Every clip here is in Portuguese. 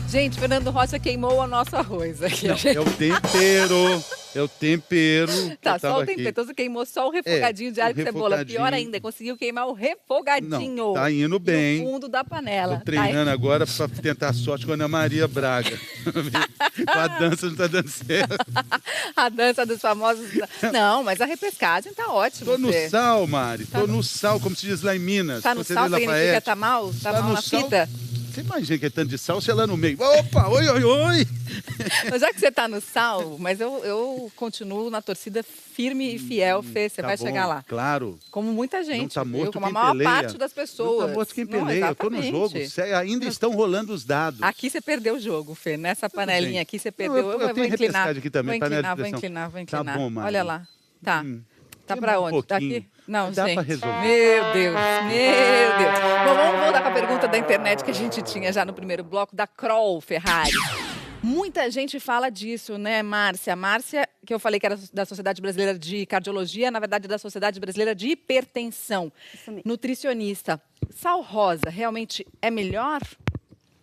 Gente, Fernando Rocha queimou o nosso arroz aqui. Não, é o tempero. É o tempero. Tá, só o tempero. Então você queimou só o refogadinho de alho e cebola. Pior ainda, conseguiu queimar o refogadinho. Não, tá indo bem. No fundo da panela. Tô treinando agora para tentar a sorte com a Ana Maria Braga. Com a dança não tá dando certo. A dança dos famosos. Não, mas a repescagem tá ótima. Tô no sal, Mari. Tô no sal, como se diz lá em Minas. Tá no sal, significa tá mal? Tá mal na fita? Você imagina que é tanto de sal, você é lá no meio. Opa, oi, oi, oi! Mas já que você tá no sal, mas eu continuo na torcida firme e fiel, Fê, você vai chegar lá. Claro. Como muita gente, não tá morto como a quem maior peleia. parte das pessoas. Não tá morto quem peleia, eu tô no jogo. Ainda estão rolando os dados. Aqui você perdeu o jogo, Fê, nessa panelinha aqui você perdeu. Eu vou inclinar. Aqui também, vou inclinar. Tá bom, Mari. Olha lá, tá. Tá pra onde? Tá aqui? Não, dá gente. Pra resolver. Meu Deus. Bom, vamos voltar para a pergunta da internet que a gente tinha já no primeiro bloco, da Kroll Ferrari. Muita gente fala disso, né, Márcia? Márcia, que eu falei que era da Sociedade Brasileira de Cardiologia, na verdade da Sociedade Brasileira de Hipertensão. Nutricionista. Sal rosa realmente é melhor?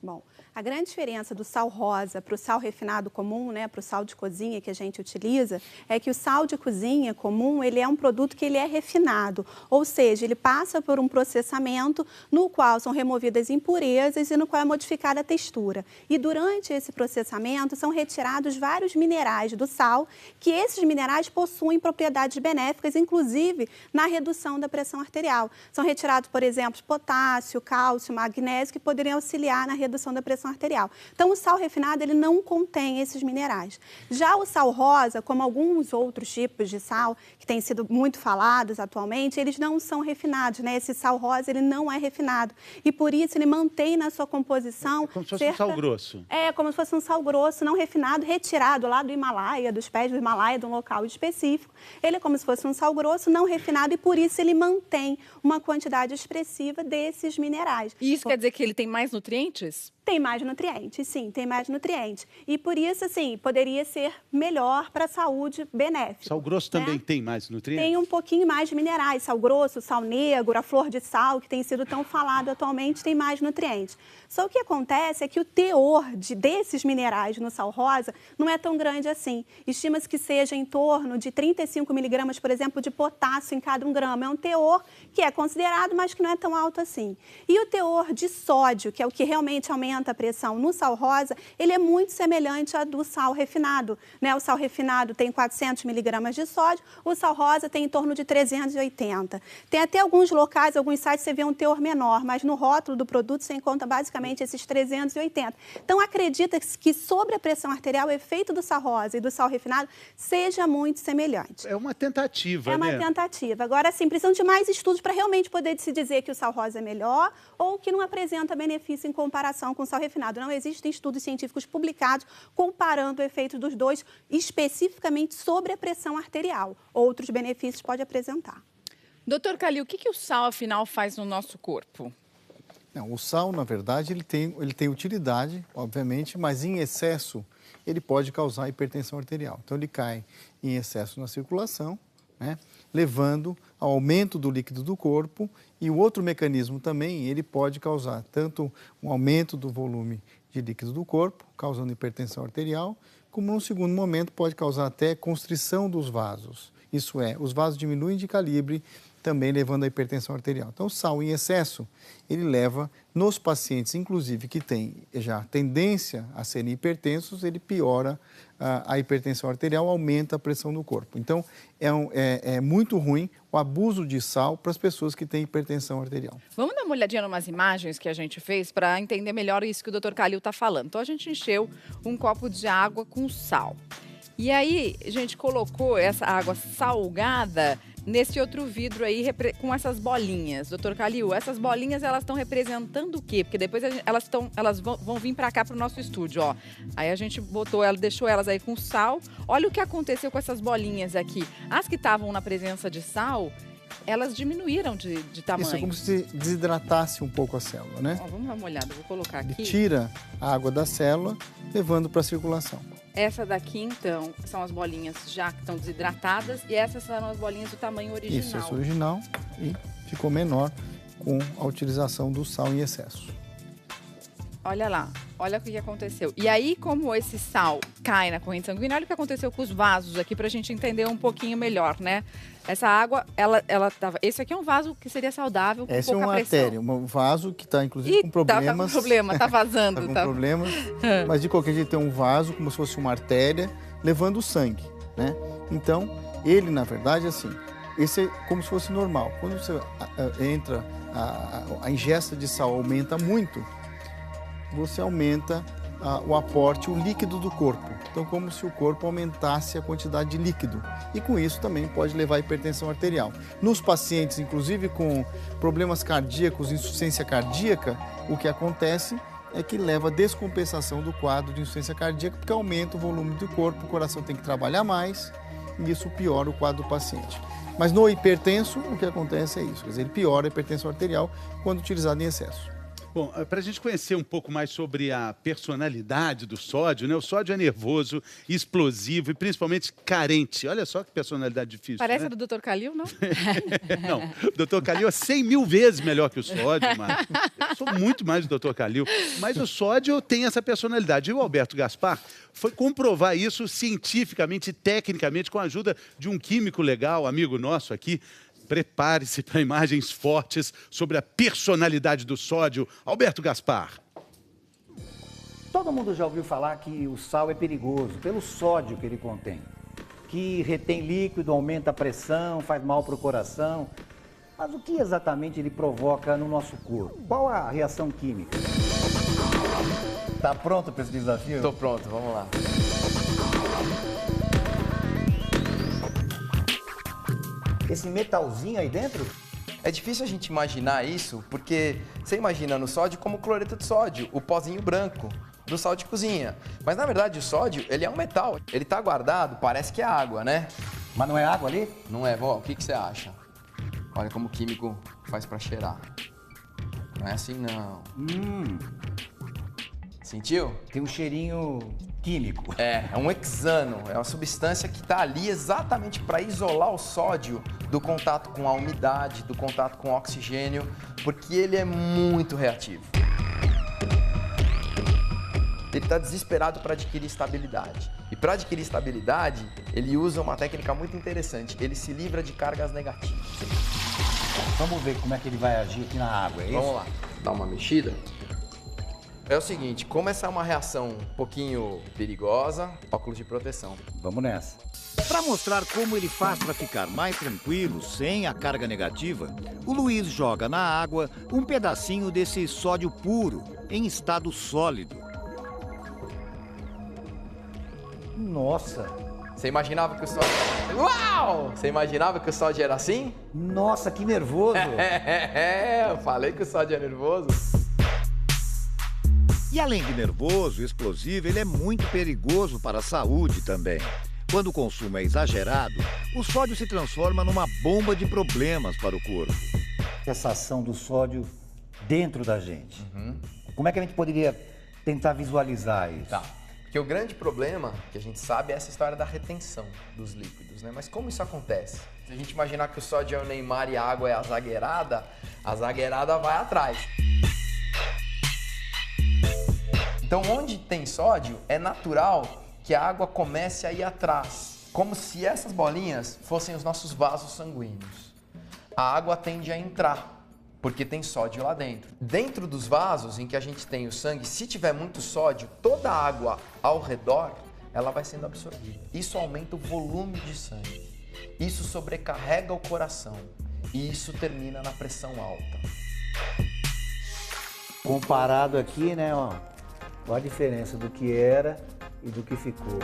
Bom, a grande diferença do sal rosa para o sal refinado comum, né, para o sal de cozinha que a gente utiliza, é que o sal de cozinha comum, ele é um produto que ele é refinado, ou seja, ele passa por um processamento no qual são removidas impurezas e no qual é modificada a textura. E durante esse processamento são retirados vários minerais do sal, que esses minerais possuem propriedades benéficas, inclusive na redução da pressão arterial. São retirados, por exemplo, potássio, cálcio, magnésio, que poderiam auxiliar na redução da pressão arterial. Então, o sal refinado, ele não contém esses minerais. Já o sal rosa, como alguns outros tipos de sal, que têm sido muito falados atualmente, eles não são refinados, né? Esse sal rosa, ele não é refinado. E, por isso, ele mantém na sua composição... Como se fosse um sal grosso. É, como se fosse um sal grosso, não refinado, retirado lá do Himalaia, dos pés do Himalaia, de um local específico. Ele é como se fosse um sal grosso, não refinado, e, por isso, ele mantém uma quantidade expressiva desses minerais. E isso quer dizer que ele tem mais nutrientes? Tem mais nutrientes, sim, tem mais nutrientes. E por isso, assim, poderia ser melhor para a saúde, benéfico. Sal grosso também tem mais nutrientes? Tem um pouquinho mais de minerais. Sal grosso, sal negro, a flor de sal, que tem sido tão falado atualmente, tem mais nutrientes. Só o que acontece é que o teor desses minerais no sal rosa não é tão grande assim. Estima-se que seja em torno de 35 miligramas, por exemplo, de potássio em cada 1 grama. É um teor que é considerado, mas que não é tão alto assim. E o teor de sódio, que é o que realmente aumenta a pressão no sal rosa, ele é muito semelhante ao do sal refinado, né? O sal refinado tem 400 miligramas de sódio, o sal rosa tem em torno de 380. Tem até alguns locais, alguns sites, você vê um teor menor, mas no rótulo do produto você encontra basicamente esses 380. Então, acredita-se que sobre a pressão arterial, o efeito do sal rosa e do sal refinado seja muito semelhante. É uma tentativa, né? É uma tentativa. Agora, sim, precisam de mais estudos para realmente poder se dizer que o sal rosa é melhor ou que não apresenta benefício em comparação com o sal refinado. Não existem estudos científicos publicados comparando o efeito dos dois especificamente sobre a pressão arterial. Outros benefícios pode apresentar. Doutor Calil, o que o sal, afinal, faz no nosso corpo? Não, o sal, na verdade, ele tem utilidade, obviamente, mas em excesso ele pode causar hipertensão arterial. Então, ele cai em excesso na circulação, né, levando ao aumento do líquido do corpo, e o outro mecanismo também, ele pode causar tanto um aumento do volume de líquido do corpo, causando hipertensão arterial, como num segundo momento pode causar até constrição dos vasos. Isso é, os vasos diminuem de calibre, também levando à hipertensão arterial. Então, o sal em excesso, ele leva, nos pacientes, inclusive, que têm já tendência a serem hipertensos, ele piora a hipertensão arterial, aumenta a pressão do corpo. Então, é muito ruim o abuso de sal para as pessoas que têm hipertensão arterial. Vamos dar uma olhadinha em umas imagens que a gente fez para entender melhor isso que o Dr. Calil está falando. Então, a gente encheu um copo de água com sal. E aí, a gente colocou essa água salgada nesse outro vidro aí com essas bolinhas. Doutor Calil, essas bolinhas, elas estão representando o quê? Porque depois elas vão vir para cá para o nosso estúdio, ó. Aí a gente deixou elas aí com sal. Olha o que aconteceu com essas bolinhas aqui. As que estavam na presença de sal, elas diminuíram de tamanho. Isso é como se desidratasse um pouco a célula, né? Ó, vamos dar uma olhada, vou colocar aqui. Ele tira a água da célula, levando para a circulação. Essa daqui, então, são as bolinhas já que estão desidratadas e essas são as bolinhas do tamanho original. Isso, esse original, e ficou menor com a utilização do sal em excesso. Olha lá, olha o que aconteceu. E aí, como esse sal cai na corrente sanguínea, olha o que aconteceu com os vasos aqui, pra gente entender um pouquinho melhor, né? Essa água, ela tava... Esse aqui é um vaso que seria saudável, com Essa é pouca uma pressão. artéria, um vaso que está, inclusive, com problemas. Tá com problema, tá vazando. Tá com tá. problemas, mas de qualquer jeito é um vaso, como se fosse uma artéria, levando o sangue, né? Então, ele, na verdade, assim, esse é como se fosse normal. Quando você entra, a ingesta de sal aumenta muito, você aumenta o aporte, o líquido do corpo. Então, como se o corpo aumentasse a quantidade de líquido. E com isso também pode levar à hipertensão arterial. Nos pacientes, inclusive com problemas cardíacos, insuficiência cardíaca, o que acontece é que leva à descompensação do quadro de insuficiência cardíaca, porque aumenta o volume do corpo, o coração tem que trabalhar mais, e isso piora o quadro do paciente. Mas no hipertenso, o que acontece é isso, quer dizer, ele piora a hipertensão arterial quando utilizado em excesso. Bom, para a gente conhecer um pouco mais sobre a personalidade do sódio, né? O sódio é nervoso, explosivo e principalmente carente. Olha só que personalidade difícil, Parece né? a do Dr. Calil, não? Não, o Dr. Calil é 100 mil vezes melhor que o sódio, mano. Eu sou muito mais do Dr. Calil. Mas o sódio tem essa personalidade. E o Alberto Gaspar foi comprovar isso cientificamente e tecnicamente com a ajuda de um químico legal, amigo nosso aqui. Prepare-se para imagens fortes sobre a personalidade do sódio. Alberto Gaspar. Todo mundo já ouviu falar que o sal é perigoso pelo sódio que ele contém, que retém líquido, aumenta a pressão, faz mal para o coração. Mas o que exatamente ele provoca no nosso corpo? Qual a reação química? Tá pronto para esse desafio? Tô pronto, vamos lá. Esse metalzinho aí dentro? É difícil a gente imaginar isso, porque você imagina no sódio como cloreto de sódio, o pozinho branco do sal de cozinha. Mas na verdade o sódio, ele é um metal, ele tá guardado, parece que é água, né? Mas não é água ali? Não é, vó? O que você acha? Olha como o químico faz pra cheirar. Não é assim não. Sentiu? Tem um cheirinho químico. É um hexano, é uma substância que está ali exatamente para isolar o sódio do contato com a umidade, do contato com o oxigênio, porque ele é muito reativo. Ele está desesperado para adquirir estabilidade. E para adquirir estabilidade, ele usa uma técnica muito interessante. Ele se livra de cargas negativas. Vamos ver como é que ele vai agir aqui na água, é isso? Vamos lá, dá uma mexida. É o seguinte, como essa é uma reação um pouquinho perigosa, óculos de proteção. Vamos nessa. Para mostrar como ele faz para ficar mais tranquilo, sem a carga negativa, o Luiz joga na água um pedacinho desse sódio puro, em estado sólido. Nossa! Você imaginava que o sódio... Uau! Você imaginava que o sódio era assim? Nossa, que nervoso! Eu falei que o sódio é nervoso. E além de nervoso e explosivo, ele é muito perigoso para a saúde também. Quando o consumo é exagerado, o sódio se transforma numa bomba de problemas para o corpo. Essa ação do sódio dentro da gente. Como é que a gente poderia tentar visualizar isso? Tá. Porque o grande problema que a gente sabe é essa história da retenção dos líquidos, né? Mas como isso acontece? Se a gente imaginar que o sódio é o Neymar e a água é a zagueirada vai atrás. Então, onde tem sódio, é natural que a água comece a ir atrás, como se essas bolinhas fossem os nossos vasos sanguíneos. A água tende a entrar, porque tem sódio lá dentro. Dentro dos vasos em que a gente tem o sangue, se tiver muito sódio, toda a água ao redor, ela vai sendo absorvida. Isso aumenta o volume de sangue. Isso sobrecarrega o coração e isso termina na pressão alta. Comparado aqui, né, ó, olha a diferença do que era e do que ficou.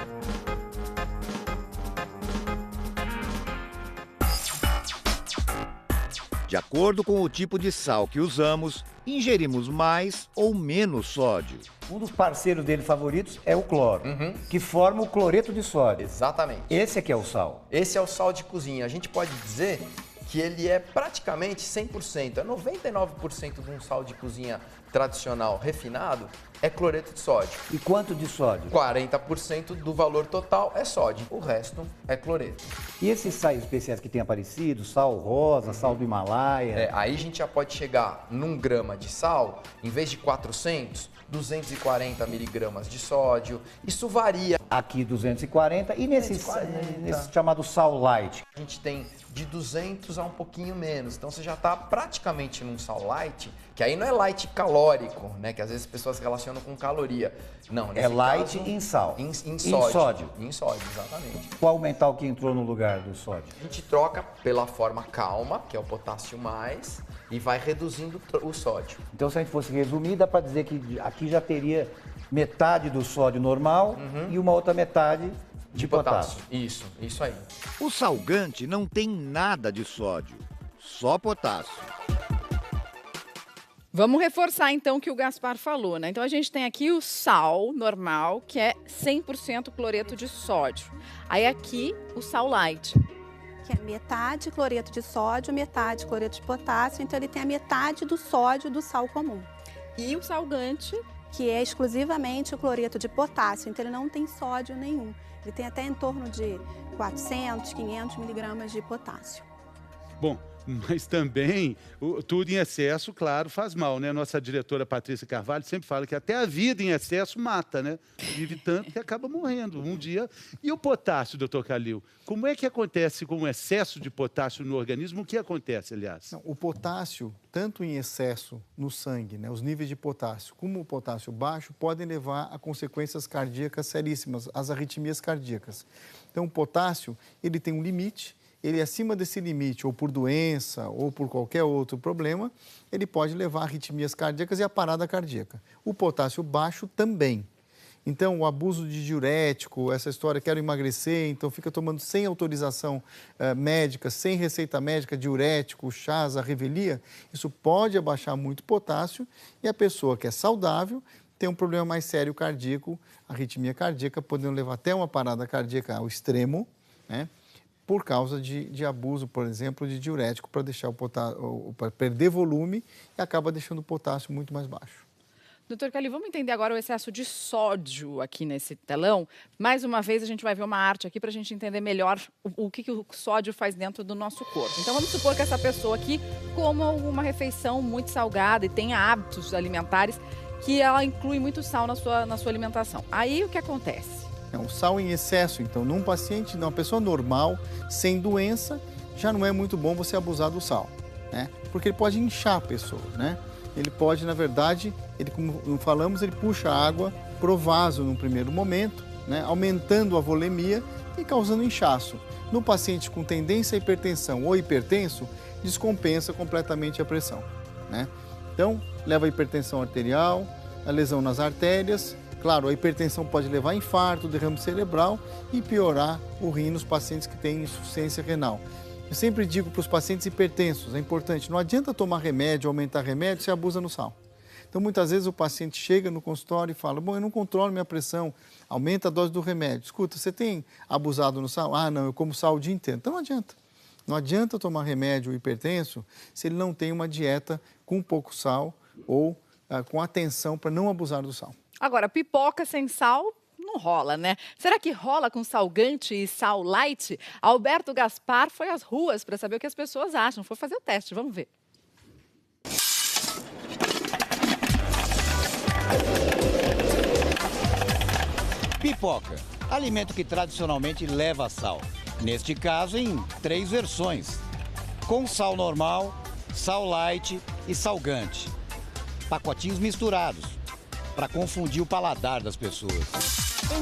De acordo com o tipo de sal que usamos, ingerimos mais ou menos sódio. Um dos parceiros dele favoritos é o cloro, que forma o cloreto de sódio. Exatamente. Esse aqui é o sal. Esse é o sal de cozinha. A gente pode dizer que ele é praticamente 100%, é 99% de um sal de cozinha tradicional refinado é cloreto de sódio. E quanto de sódio? 40% do valor total é sódio, o resto é cloreto. E esses sais especiais que têm aparecido, sal rosa, sal do Himalaia? Aí a gente já pode chegar num grama de sal, em vez de 400, 240 miligramas de sódio. Isso varia. Aqui 240 e nesse chamado sal light? A gente tem de 200 a um pouquinho menos. Então você já está praticamente num sal light, que aí não é light calórico, né? Que às vezes as pessoas relacionam com caloria. Não, é light caso, em sal. Em sódio. Em sódio. Em sódio, exatamente. Qual o metal que entrou no lugar do sódio? A gente troca pela forma calma, que é o potássio mais, e vai reduzindo o sódio. Então, se a gente fosse resumir, dá para dizer que aqui já teria metade do sódio normal e uma outra metade de potássio. Isso aí. O salgante não tem nada de sódio, só potássio. Vamos reforçar então o que o Gaspar falou, né? Então a gente tem aqui o sal normal, que é 100% cloreto de sódio. Aí aqui o sal light, que é metade cloreto de sódio, metade cloreto de potássio, então ele tem a metade do sódio do sal comum. E o salgante, que é exclusivamente o cloreto de potássio, então ele não tem sódio nenhum. Ele tem até em torno de 400, 500 miligramas de potássio. Bom, mas também tudo em excesso, claro, faz mal, né? Nossa diretora Patrícia Carvalho sempre fala que até a vida em excesso mata, né? Vive tanto que acaba morrendo um dia. E o potássio, doutor Calil? Como é que acontece com o excesso de potássio no organismo? O que acontece, aliás? Não, o potássio, tanto em excesso no sangue, né, os níveis de potássio, como o potássio baixo, podem levar a consequências cardíacas seríssimas, as arritmias cardíacas. Então, o potássio, ele tem um limite. Ele, acima desse limite, ou por doença, ou por qualquer outro problema, ele pode levar a arritmias cardíacas e a parada cardíaca. O potássio baixo também. Então, o abuso de diurético, essa história, quero emagrecer, então fica tomando sem autorização médica, sem receita médica, diurético, chás, a revelia, isso pode abaixar muito o potássio e a pessoa que é saudável tem um problema mais sério cardíaco, arritmia cardíaca, podendo levar até uma parada cardíaca ao extremo, né? Por causa de abuso, por exemplo, de diurético para deixar para perder volume e acaba deixando o potássio muito mais baixo. Doutor Calil, vamos entender agora o excesso de sódio aqui nesse telão. Mais uma vez a gente vai ver uma arte aqui para a gente entender melhor o que o sódio faz dentro do nosso corpo. Então vamos supor que essa pessoa aqui coma uma refeição muito salgada e tenha hábitos alimentares que ela inclui muito sal na sua alimentação. Aí o que acontece? O sal em excesso, então, num paciente, numa pessoa normal, sem doença, já não é muito bom você abusar do sal, né? Porque ele pode inchar a pessoa, né? Ele pode, na verdade, como falamos, ele puxa a água pro vaso num primeiro momento, né? Aumentando a volemia e causando inchaço. No paciente com tendência à hipertensão ou hipertenso, descompensa completamente a pressão, né? Então, leva a hipertensão arterial, a lesão nas artérias. Claro, a hipertensão pode levar a infarto, derrame cerebral e piorar o rim nos pacientes que têm insuficiência renal. Eu sempre digo para os pacientes hipertensos, é importante, não adianta tomar remédio, aumentar remédio, se abusa no sal. Então, muitas vezes o paciente chega no consultório e fala, bom, eu não controlo minha pressão, aumenta a dose do remédio. Escuta, você tem abusado no sal? Ah, não, eu como sal o dia inteiro. Então, não adianta. Não adianta tomar remédio hipertenso se ele não tem uma dieta com pouco sal ou com atenção para não abusar do sal. Agora, pipoca sem sal não rola, né? Será que rola com salgante e sal light? Alberto Gaspar foi às ruas para saber o que as pessoas acham. Foi fazer o teste, vamos ver. Pipoca, alimento que tradicionalmente leva sal. Neste caso, em 3 versões. Com sal normal, sal light e salgante. Pacotinhos misturados, para confundir o paladar das pessoas.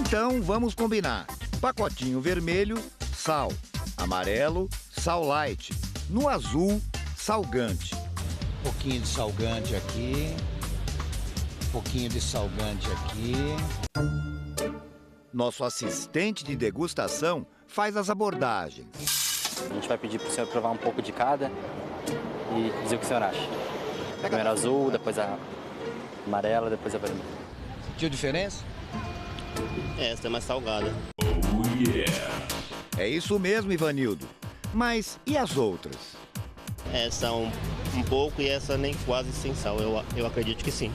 Então, vamos combinar. Pacotinho vermelho, sal. Amarelo, sal light. No azul, salgante. Um pouquinho de salgante aqui. Um pouquinho de salgante aqui. Nosso assistente de degustação faz as abordagens. A gente vai pedir para o senhor provar um pouco de cada e dizer o que o senhor acha. Primeiro azul, depois a amarela, depois a vermelha. Sentiu diferença? Essa é mais salgada. Oh, yeah. É isso mesmo, Ivanildo. Mas e as outras? São um pouco e essa nem quase sem sal. Eu acredito que sim.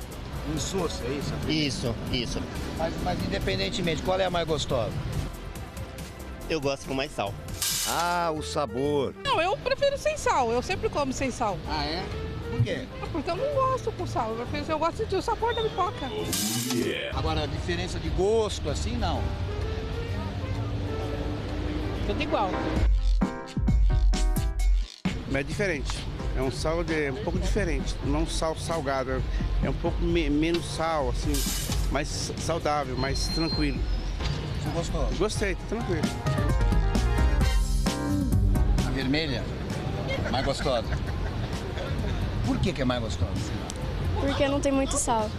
Insosso, é isso? Isso. Mas independentemente, qual é a mais gostosa? Eu gosto com mais sal. Ah, o sabor. Não, eu prefiro sem sal. Eu sempre como sem sal. Ah, é? Por quê? Porque eu não gosto com sal. Eu gosto de sentir o sabor da pipoca. Agora, a diferença de gosto, assim, não. Tudo igual. Mas é diferente. É um sal um pouco diferente. Não um sal salgado. É um pouco menos sal, assim. Mais saudável, mais tranquilo. Você gostou? Gostei, tá tranquilo. A vermelha? Mais gostosa. Por que é mais gostosa? Porque não tem muito sal.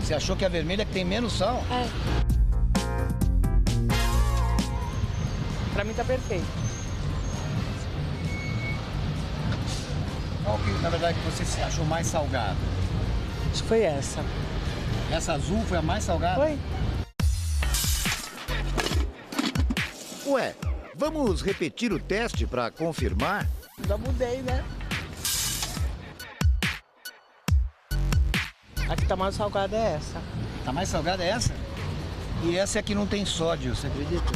Você achou que a vermelha tem menos sal? É. Pra mim tá perfeito. Qual que, na verdade, que você achou mais salgado? Acho que foi essa. Essa azul foi a mais salgada? Foi. Ué, vamos repetir o teste para confirmar? Já mudei, né? A que tá mais salgada é essa. Tá mais salgada é essa? E essa é a que não tem sódio, você acredita?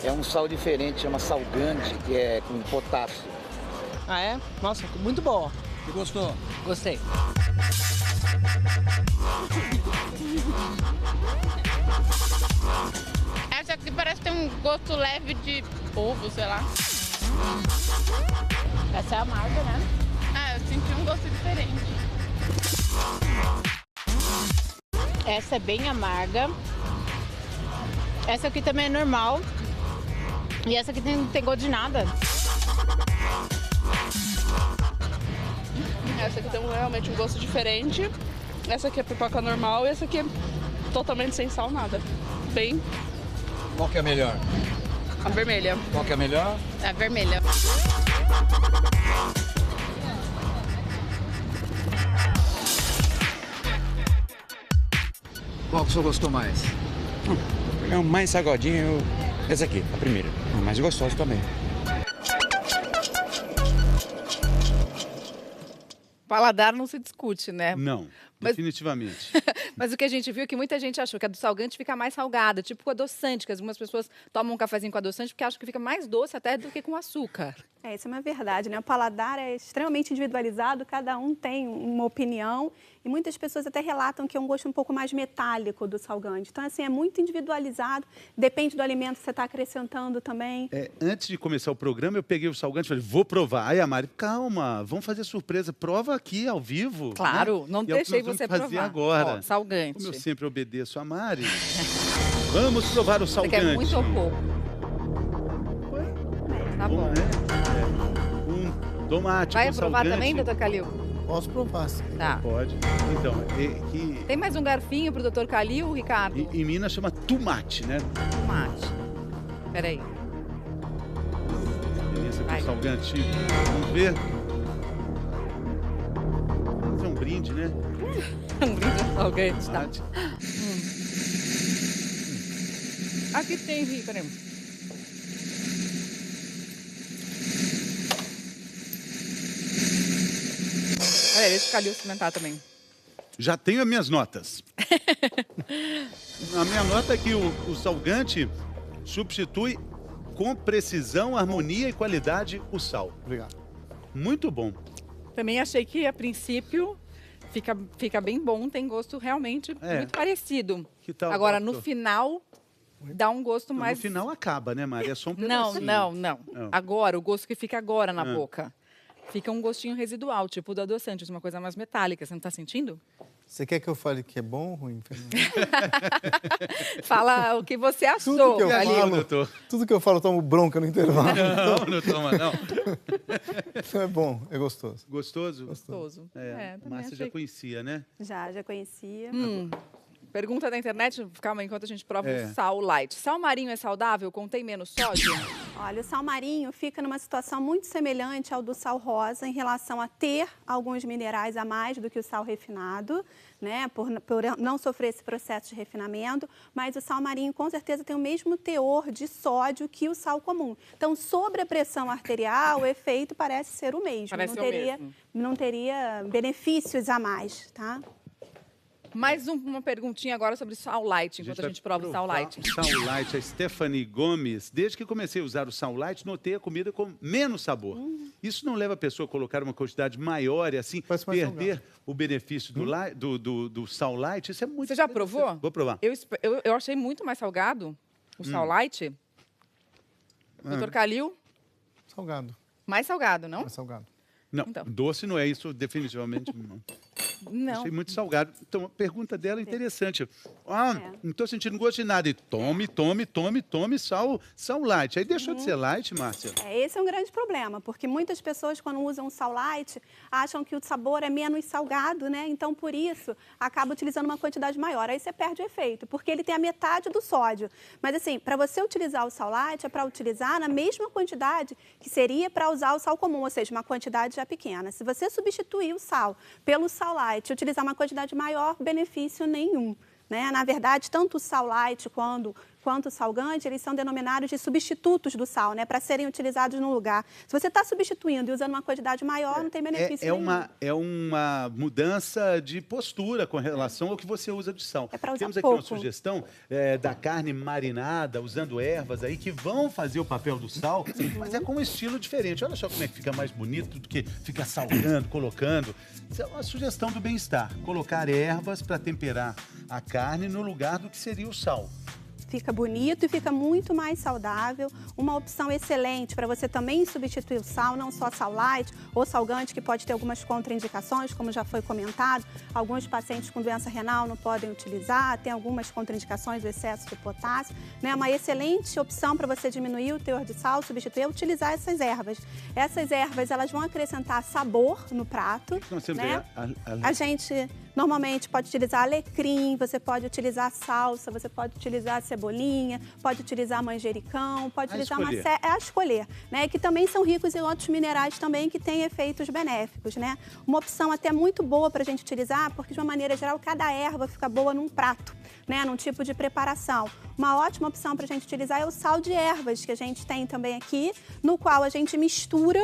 É um sal diferente, chama salgante, que é com potássio. Ah, é? Nossa, muito boa. Você gostou? Gostei. Essa aqui parece ter um gosto leve de ovo, sei lá. Essa é amarga, né? Ah, eu senti um gosto diferente. Essa é bem amarga. Essa aqui também é normal. E essa aqui não tem gosto de nada. Essa aqui tem realmente um gosto diferente. Essa aqui é pipoca normal e essa aqui é totalmente sem sal, nada. Bem... Qual que é a melhor? A vermelha. Qual que é a melhor? É a vermelha. Qual que o senhor gostou mais? É o mais salgadinho, essa aqui, a primeira. A mais gostosa também. Paladar não se discute, né? Não, definitivamente. Mas o que a gente viu é que muita gente achou que a do salgante fica mais salgada, tipo com adoçante, que algumas pessoas tomam um cafezinho com adoçante porque acham que fica mais doce até do que com açúcar. Isso é uma verdade, né? O paladar é extremamente individualizado, cada um tem uma opinião e muitas pessoas até relatam que é um gosto um pouco mais metálico do salgante. Então, assim, é muito individualizado, depende do alimento que você está acrescentando também. Antes de começar o programa, eu peguei o salgante e falei, vou provar. Aí a Mari, calma, vamos fazer surpresa, prova aqui ao vivo. Claro, né? não E é o que deixei nós você vamos fazer provar. agora. Ó, salgante. Como eu sempre obedeço a Mari, vamos provar o Você salgante. quer muito ou pouco? Tá bom. Né? Tomate. Vai com provar salgante. também, doutor Calil? Posso provar, sim. Tá. Pode. Então, Tem mais um garfinho pro doutor Calil, Ricardo? em Minas chama tomate, né? Tomate. Peraí. Delícia com Vai. salgante. Vamos ver? Isso é um brinde, né? Um brinde de salgante, tá? Tomate. Aqui tem, Ri, peraí. Peraí, deixa o Calil experimentar também. Já tenho as minhas notas. A minha nota é que o salgante substitui com precisão, harmonia e qualidade o sal. Obrigado. Muito bom. Também achei que, a princípio, fica bem bom, tem gosto realmente muito parecido. Que tal, Agora, doutor? no final, dá um gosto mais... No final acaba, né, Maria? É só um Não, pedacinho. não. Agora, o gosto que fica agora na Ah. boca. Fica um gostinho residual, tipo do adoçante, uma coisa mais metálica. Você não tá sentindo? Você quer que eu fale que é bom ou ruim, Fernanda? Fala o que você achou, Tudo que eu Calil. falo, doutor. tudo que eu falo, eu tomo bronca no intervalo. Não toma, não. Então é bom, é gostoso. Gostoso? Gostoso. Também Márcia achei. já conhecia, né? Já conhecia. Pergunta da internet, calma aí, enquanto a gente prova É. o sal light. Sal marinho é saudável? Contém menos sódio? Olha, o sal marinho fica numa situação muito semelhante ao do sal rosa em relação a ter alguns minerais a mais do que o sal refinado, né, por não sofrer esse processo de refinamento, mas o sal marinho com certeza tem o mesmo teor de sódio que o sal comum. Então, sobre a pressão arterial, o efeito parece ser o mesmo. Não teria benefícios a mais, tá? Mais uma perguntinha agora sobre sal light, enquanto a gente prova o sal light. Sal light, a Stephanie Gomes. Desde que comecei a usar o sal light, notei a comida com menos sabor. Isso não leva a pessoa a colocar uma quantidade maior e assim perder o benefício do sal light? Isso é muito... Você já provou? Vou provar. Eu achei muito mais salgado o sal light. Doutor Calil? Salgado. Mais salgado, não? Mais salgado. Não, então. Doce não é isso, definitivamente não. Não. Achei muito salgado. Então, a pergunta dela é interessante. Não estou sentindo gosto de nada. E tome sal light. Aí deixou de ser light, Márcia? Esse é um grande problema, porque muitas pessoas, quando usam o sal light, acham que o sabor é menos salgado, né? Então, por isso, acaba utilizando uma quantidade maior. Aí você perde o efeito, porque ele tem a metade do sódio. Mas, assim, para você utilizar o sal light, é para utilizar na mesma quantidade que seria para usar o sal comum, ou seja, uma quantidade já pequena. Se você substituir o sal pelo sal light e utilizar uma quantidade maior, benefício nenhum, né? Na verdade, tanto o sal light quanto o salgante, eles são denominados de substitutos do sal, né? Para serem utilizados no lugar. Se você está substituindo e usando uma quantidade maior, não tem benefício nenhum. É uma mudança de postura com relação ao que você usa de sal. Temos aqui uma sugestão da carne marinada, usando ervas aí que vão fazer o papel do sal, mas é com um estilo diferente. Olha só como é que fica mais bonito do que ficar salgando, colocando. Isso é uma sugestão do bem-estar. Colocar ervas para temperar a carne no lugar do que seria o sal. Fica bonito e fica muito mais saudável. Uma opção excelente para você também substituir o sal, não só sal light ou salgante, que pode ter algumas contraindicações, como já foi comentado. Alguns pacientes com doença renal não podem utilizar, tem algumas contraindicações do excesso de potássio, né? Uma excelente opção para você diminuir o teor de sal, substituir, é utilizar essas ervas. Essas ervas, elas vão acrescentar sabor no prato, né? A gente normalmente pode utilizar alecrim, você pode utilizar salsa, você pode utilizar cebolinha, pode utilizar manjericão, pode utilizar uma série... a escolher, né? Que também são ricos em outros minerais também que têm efeitos benéficos, né? Uma opção até muito boa para a gente utilizar, porque de uma maneira geral cada erva fica boa num prato, né? Num tipo de preparação. Uma ótima opção para a gente utilizar é o sal de ervas, que a gente tem também aqui, no qual a gente mistura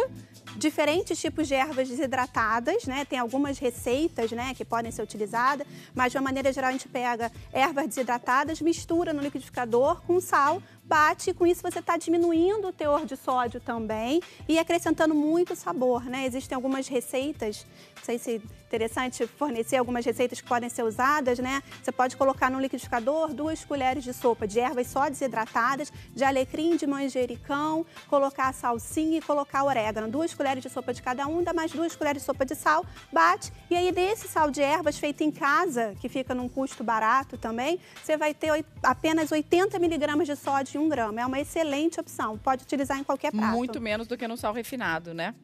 diferentes tipos de ervas desidratadas, né? Tem algumas receitas, né, que podem ser utilizadas, mas de uma maneira geral a gente pega ervas desidratadas, mistura no liquidificador com sal, bate, e com isso você está diminuindo o teor de sódio também e acrescentando muito sabor, né? Existem algumas receitas, não sei se é interessante fornecer algumas receitas que podem ser usadas, né? Você pode colocar no liquidificador 2 colheres de sopa de ervas só desidratadas, de alecrim, de manjericão, colocar a salsinha e colocar orégano. 2 colheres de sopa de cada um, dá mais 2 colheres de sopa de sal, bate, e aí desse sal de ervas feito em casa, que fica num custo barato também, você vai ter apenas 80 miligramas de sódio em 1 grama. É uma excelente opção, pode utilizar em qualquer prato. Muito menos do que no sal refinado, né?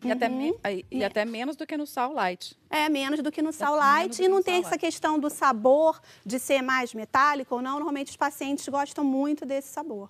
E até menos do que no sal light. Menos do que no sal light, e não tem essa questão do sabor, de ser mais metálico ou não. Normalmente os pacientes gostam muito desse sabor.